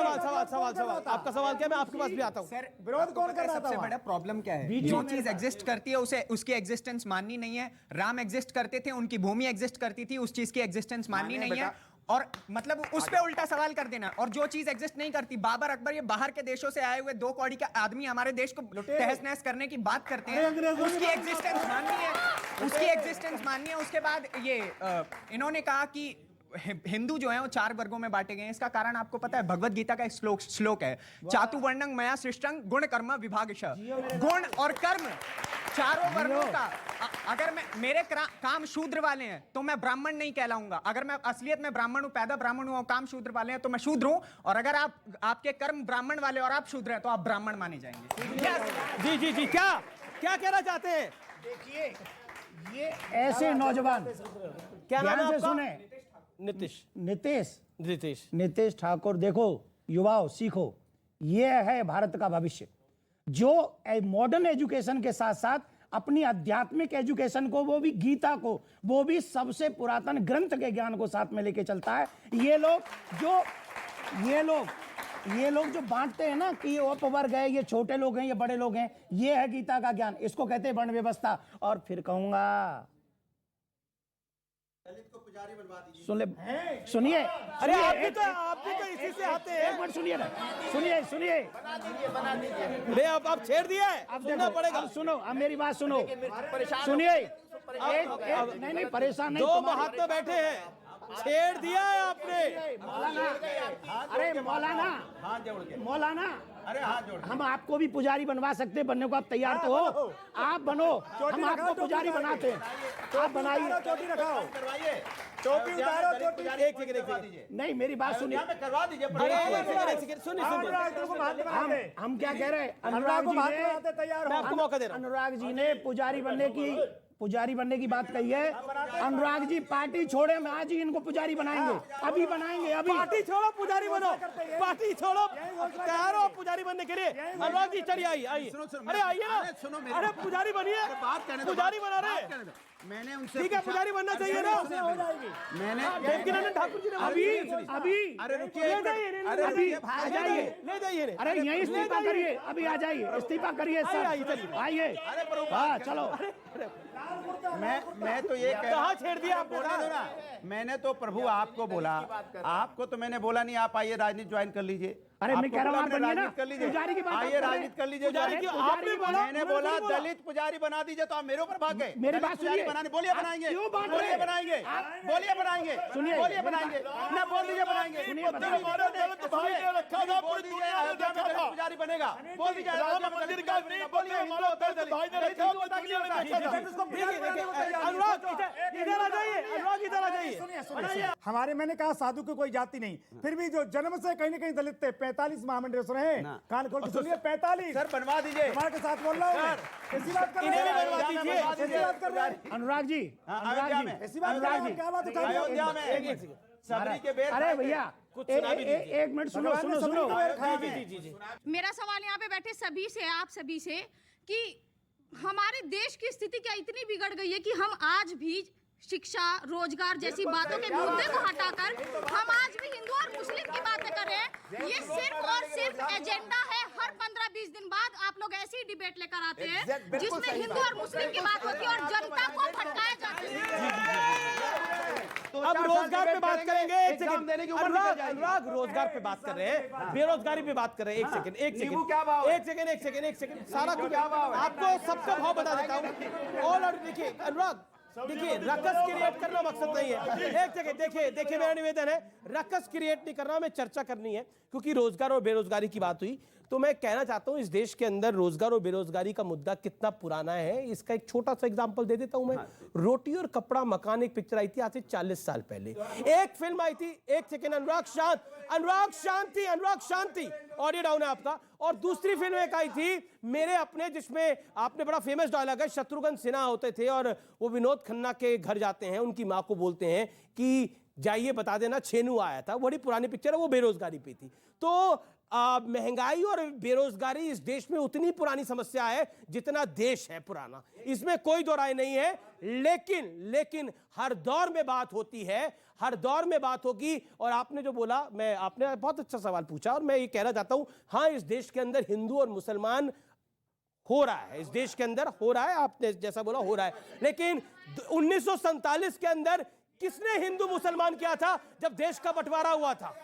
सवाल आपका सवाल क्या, मैं आपके पास भी आता हूँ। सर विरोध कौन कर रहा था? सबसे बड़ा प्रॉब्लम क्या है? जो चीज एग्जिस्ट करती है उसे उसकी एग्जिस्टेंस माननी नहीं है। राम एग्जिस्ट करते थे, उनकी भूमि एग्जिस्ट करती थी, उस चीज की एग्जिस्टेंस माननी नहीं है। और मतलब उस पे उल्टा सवाल कर देना। और जो चीज एग्जिस्ट नहीं करती, बाबर अकबर ये बाहर के देशों से आए हुए 2 कौड़ी का आदमी हमारे देश को तहस नहस करने की बात करते हैं, उसकी एग्जिस्टेंस माननी है, उसकी एग्जिस्टेंस माननी है। उसके बाद ये इन्होंने कहा कि हिंदू जो है वो 4 वर्गों में बांटे गए हैं। इसका कारण आपको पता है? भगवत गीता का एक श्लोक है, चातुर्वर्णं मया सृष्टं गुण कर्म विभागशः। गुण और कर्म चारों वर्गों का, अगर मैं मेरे काम शूद्र वाले हैं तो मैं ब्राह्मण नहीं कहलाऊंगा। अगर मैं असलियत में ब्राह्मण हूं, पैदा ब्राह्मण हूं और काम शूद्र वाले हैं तो मैं शूद्र हूं। और अगर आपके कर्म ब्राह्मण वाले और आप शूद्र हैं तो आप ब्राह्मण माने जाएंगे। जी जी जी, क्या कहना चाहते हैं? देखिए ये ऐसे नौजवान, क्या नाम है आपका? सुने, नीतीश ठाकुर। देखो युवाओं, सीखो, ये है भारत का भविष्य, जो मॉडर्न एजुकेशन के साथ साथ अपनी आध्यात्मिक एजुकेशन को, वो भी गीता को, वो भी सबसे पुरातन ग्रंथ के ज्ञान को साथ में लेके चलता है। ये लोग जो बांटते हैं ना कि ये उपवर्ग है, ये छोटे लोग हैं, ये बड़े लोग हैं, ये है गीता का ज्ञान, इसको कहते हैं वर्ण व्यवस्था। और फिर कहूंगा, सुनिए, अरे आप भी तो इसी से आते हैं। एक मिनट सुनिए ना, सुनिए। अरे आप छेड़ दिया है, अब सुनना पड़ेगा। अब सुनो, अब मेरी बात सुनो, सुनिए। नहीं परेशान नहीं, 2 महात्मा बैठे हैं, छेड़ दिया है आपने। अरे मौलाना, अरे हाथ जोड़, हम आपको भी पुजारी बनवा सकते हैं। बनने को आप तैयार तो हो? आप बनो, हम आपको पुजारी बनाते हैं, आप बनाइए। चोटी रखाओ, टोपी उतारो, चोटी। एक नहीं, मेरी बात सुनिए, करवा दीजिए। हम क्या कह रहे हैं? अनुराग जी ने पुजारी बनने की बात कही है। अनुराग जी पार्टी छोड़े, हम आज ही इनको पुजारी बनाएंगे, अभी बनाएंगे, अभी। पार्टी छोड़ो, पुजारी बनो, पार्टी छोड़ो, तैयार हो पुजारी बनने के लिए? अनुराग जी चलिए, आइए। अरे आइए ना, अरे पुजारी बनिए, पुजारी बना रहे। मैंने उनसे ठीक है, पुजारी बनना चाहिए ना। मैंने देवकीनंदन ठाकुर जी ने अभी अरे रुकिए, अभी आ जाइए, ले जाइए। अरे यही इस्तीफा करिए, अभी आ जाइए, इस्तीफा करिए सर, आइए। हाँ चलो, मैं तो ये कहाँ छेड़ दिया आपने? ना, मैंने तो प्रभु आपको बोला, आपको तो मैंने बोला नहीं आप आइए राजनीति ज्वाइन कर लीजिए। अरे मैं कह रहा हूँ आप बनिए ना, कर लीजिए, पुजारी की बात आइए राजनीति कर लीजिए। मैंने बोला दलित पुजारी बना दीजिए, तो आप मेरे ऊपर भाग गए। मेरी बात सुनिए, बनाने बोलिए, बनाएंगे, क्यों बांट बोलिए रहे हैं? बनाएंगे, बोलिए बनाएंगे, सुनिए, बोलिए बनाएंगे, ना बोल दीजिए बनाएंगे। सुनिए, पुजारी बनेगा, बोल दीजिए मंदिर का अनुराग इधर आ जाइए, अनुराग इधर आ जाइए। हमारे, मैंने कहा साधु की कोई जाति नहीं, फिर भी जो जन्म से कहीं ना कहीं दलित थे। 45 महामंडल सुने हैं, कान खोल के सुनिए, 45। सर बनवा दीजिए, हमारे के साथ बोल रहा हूँ, ऐसी बात कर रहे हैं। अनुराग जी, ऐसी बात क्या बात है? अयोध्या में सबरी के बेर। अरे भैया एक मिनट सुनो। मेरा सवाल यहाँ पे बैठे सभी से, आप सभी से, कि हमारे देश की स्थिति क्या इतनी बिगड़ गई है कि हम आज भी शिक्षा, रोजगार जैसी बातों के मुद्दे को हटाकर हम आज भी हिंदू और मुस्लिम की बातें कर रहे हैं। ये सिर्फ और सिर्फ एजेंडा है। हर 15-20 दिन बाद आप लोग ऐसी डिबेट लेकर आते हैं जिसमें हिंदू और मुस्लिम की बात होती है और जनता को भटकाया जाता है। अब रोजगार पे बात करेंगे, एक सेकंड। अनुराग रोजगार पे बात कर रहे हैं, बेरोजगारी पे बात कर रहे हैं। एक सेकंड, सारा कुछ आपको सबका भाव बता देता हूँ। और देखिए अनुराग, देखिए रकस क्रिएट करना मकसद नहीं है। एक जगह देखिए मेरा निवेदन है, रकस क्रिएट नहीं करना, हमें चर्चा करनी है। क्योंकि रोजगार और बेरोजगारी की बात हुई तो मैं कहना चाहता हूं इस देश के अंदर रोजगार और बेरोजगारी का मुद्दा कितना पुराना है, इसका एक छोटा सा एग्जांपल दे देता हूं मैं। रोटी और कपड़ा मकान एक पिक्चर आई थी आज से 40 साल पहले। एक फिल्म आई थी, एक सेकेंड, अनुराग शांति, ऑडियो डाउन है आपका। और दूसरी फिल्म एक आई थी मेरे अपने, जिसमें आपने बड़ा फेमस डायलॉग है, शत्रुघ्न सिन्हा होते थे और वो विनोद खन्ना के घर जाते हैं, उनकी मां को बोलते हैं कि जाइए बता देना छेनू आया था, बड़ी पुरानी पिक्चर है, वो बेरोजगारी पे थी। तो महंगाई और बेरोजगारी इस देश में उतनी पुरानी समस्या है जितना देश है पुराना, इसमें कोई दो राय नहीं है। लेकिन हर दौर में बात होती है, हर दौर में बात होगी। और आपने जो बोला, आपने बहुत अच्छा सवाल पूछा और मैं ये कहना चाहता हूं, हाँ इस देश के अंदर हिंदू और मुसलमान हो रहा है, इस देश के अंदर हो रहा है, आपने जैसा बोला हो रहा है। लेकिन 1947 के अंदर किसने हिंदू मुसलमान किया था जब देश का बंटवारा हुआ था?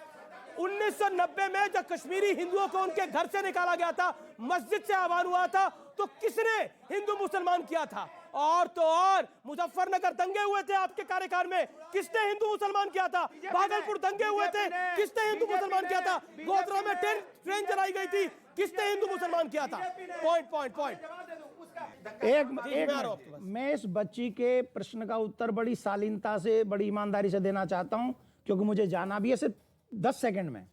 1990 में जब कश्मीरी हिंदुओं को उनके घर से निकाला गया था, मस्जिद से आह्वान हुआ था, तो किसने हिंदू मुसलमान किया था? और तो और मुजफ्फरनगर दंगे हुए थे आपके कार्यकाल में, किसने हिंदू मुसलमान किया था? भागलपुर दंगे हुए थे, किसने हिंदू मुसलमान किया था? गोधरा में ट्रेन जलाई गई थी, किसने हिंदू मुसलमान किया था? पॉइंट मैं इस बच्ची के प्रश्न का उत्तर बड़ी शालीनता से, बड़ी ईमानदारी से देना चाहता हूं, क्योंकि मुझे जाना भी है सिर्फ 10 सेकंड में।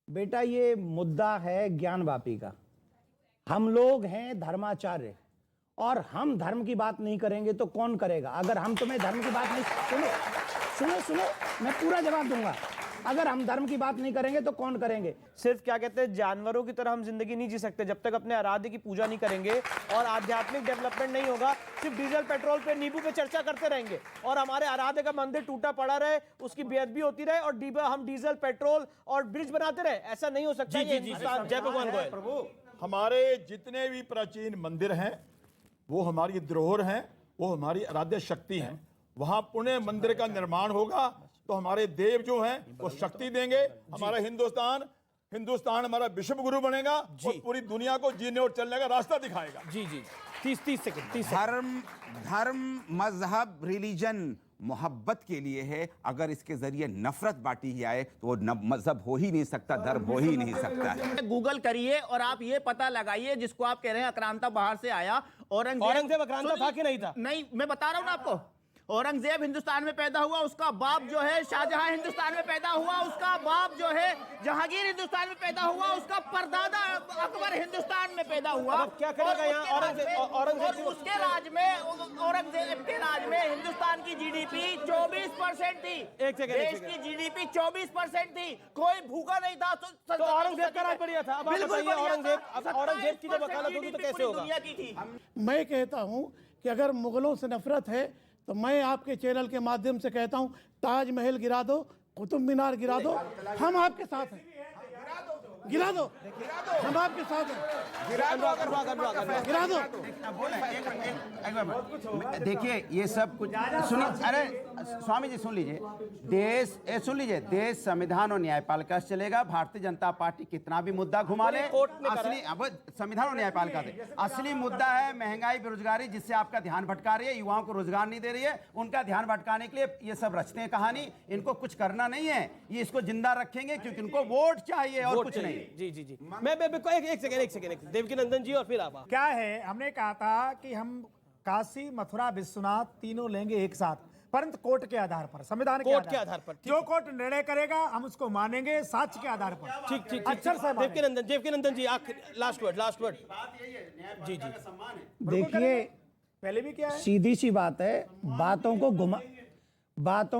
बेटा, ये मुद्दा है ज्ञानवापी का। हम लोग हैं धर्माचार्य, और हम धर्म की बात नहीं करेंगे तो कौन करेगा? अगर हम तुम्हें धर्म की बात नहीं, सुनो, मैं पूरा जवाब दूंगा। अगर हम धर्म की बात नहीं करेंगे तो कौन करेंगे? सिर्फ क्या कहते हैं, जानवरों की तरह हम जिंदगी नहीं जी सकते जब तक अपने आराध्य की पूजा नहीं करेंगे और आध्यात्मिक डेवलपमेंट नहीं होगा। सिर्फ डीजल पेट्रोल पे, नींबू पे चर्चा करते रहेंगे और हमारे आराध्य का मंदिर टूटा पड़ा रहे, उसकी बेअदबी होती रहे और हम डीजल पेट्रोल और ब्रिज बनाते रहे, ऐसा नहीं हो सकता। जय भगवान गोयल। प्रभु, हमारे जितने भी प्राचीन मंदिर हैं वो हमारी धरोहर हैं, वो हमारी आराध्य शक्ति हैं। वहां पुण्य मंदिर का निर्माण होगा तो हमारे देव जो हैं वो शक्ति देंगे। हमारा हिंदुस्तान हमारा विश्व गुरु बनेगा और पूरी दुनिया को जीने और चलने का रास्ता दिखाएगा। जी 30 सेकंड। धर्म, मजहब, रिलीजन मोहब्बत के लिए है। अगर इसके जरिए नफरत बांटी जाए तो वो मजहब हो ही नहीं सकता, धर्म हो ही नहीं सकता है। गूगल करिए और आप ये पता लगाइए, जिसको आप कह रहे हैं आक्रांता बाहर से आया, औरंगजेब आक्रांता था कि नहीं था? नहीं, मैं बता रहा हूं ना आपको। औरंगजेब हिंदुस्तान में पैदा हुआ, उसका बाप जो है शाहजहां हिंदुस्तान में पैदा हुआ, उसका बाप जो है जहांगीर हिंदुस्तान में पैदा हुआ, उसका परदादा अकबर हिंदुस्तान में पैदा हुआ। अब क्या करेगा यहाँ औरंगजेब? उसके राज में, औरंगजेब के राज में हिंदुस्तान की जीडीपी 24% थी। देश की जीडीपी 24% थी। कोई भूखा नहीं था। तो औरंगजेब का राज बढ़िया था। अब आप बताइए, औरंगजेब की जब वकालत होगी तो कैसे होगा? दुनिया की थी। मैं कहता हूं कि अगर मुगलों से नफरत है तो मैं आपके चैनल के माध्यम से कहता हूं, ताजमहल गिरा दो, कुतुब मीनार गिरा दो, हम आपके साथ हैं। गिरा दो, हम आपके साथ हैं। गिरा दो। देखिए, ये सब कुछ सुनिए। अरे स्वामी जी सुन लीजिए, देश संविधान और न्यायपालिका से चलेगा। भारतीय जनता पार्टी कितना भी मुद्दा घुमा ले, असली अब संविधान और न्यायपालिका से असली मुद्दा है महंगाई, बेरोजगारी, जिससे आपका ध्यान भटका रही है, युवाओं को रोजगार नहीं दे रही है। उनका ध्यान भटकाने के लिए ये सब रचते हैं कहानी। इनको कुछ करना नहीं है, ये इसको जिंदा रखेंगे क्योंकि उनको वोट चाहिए और कुछ नहीं। जी मैं एक सेकंड देवकीनंदन जी और फिर आप। क्या है, हमने कहा था कि हम काशी, मथुरा, विश्वनाथ तीनों लेंगे एक साथ, परंतु कोर्ट के आधार पर, संविधान के आधार पर। जो कोर्ट निर्णय करेगा हम उसको मानेंगे, साक्ष्य के आधार पर। ठीक। अक्षर से देवकीनंदन जी, लास्ट वर्ड। जी। देखिए, पहले भी क्या है, सीधी सी बात है, बातों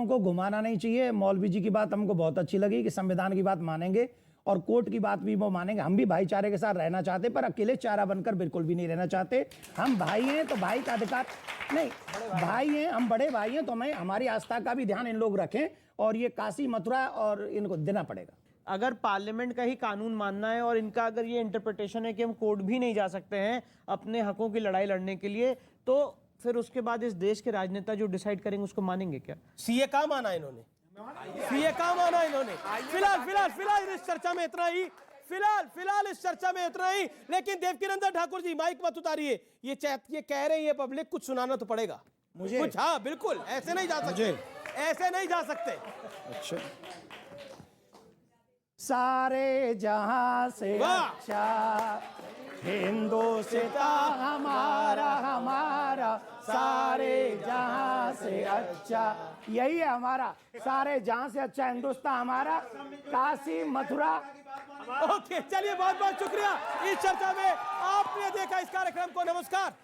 को घुमाना नहीं चाहिए। मौलवी जी की बात हमको बहुत अच्छी लगी कि संविधान की बात मानेंगे और कोर्ट की बात भी वो मानेंगे। हम भी भाईचारे के साथ रहना चाहते, पर अकेले चारा बनकर बिल्कुल भी नहीं रहना चाहते। हम भाई हैं तो भाई का अधिकार नहीं, भाई हैं, हम बड़े भाई हैं, तो हमें हमारी आस्था का भी ध्यान इन लोग रखें और ये काशी, मथुरा और इनको देना पड़ेगा। अगर पार्लियामेंट का ही कानून मानना है और इनका अगर ये इंटरप्रिटेशन है कि हम कोर्ट भी नहीं जा सकते हैं अपने हकों की लड़ाई लड़ने के लिए, तो फिर उसके बाद इस देश के राजनेता जो डिसाइड करेंगे उसको मानेंगे क्या? सीए का माना इन्होंने, फिलहाल इस चर्चा में इतना ही। फिलहाल इस चर्चा में इतना ही। लेकिन देवकीनंदन ठाकुर जी, माइक मत उतारिए। ये कह रहे हैं पब्लिक, कुछ सुनाना तो पड़ेगा मुझे कुछ। हाँ बिल्कुल, ऐसे नहीं जा सकते। अच्छा, सारे जहां से अच्छा हिंदुस्तान हमारा, सारे जहां से अच्छा, यही है हमारा। सारे जहां से अच्छा हिंदुस्तान हमारा, काशी, मथुरा। ओके, चलिए बहुत बहुत शुक्रिया। इस चर्चा में आपने देखा इस कार्यक्रम को। नमस्कार।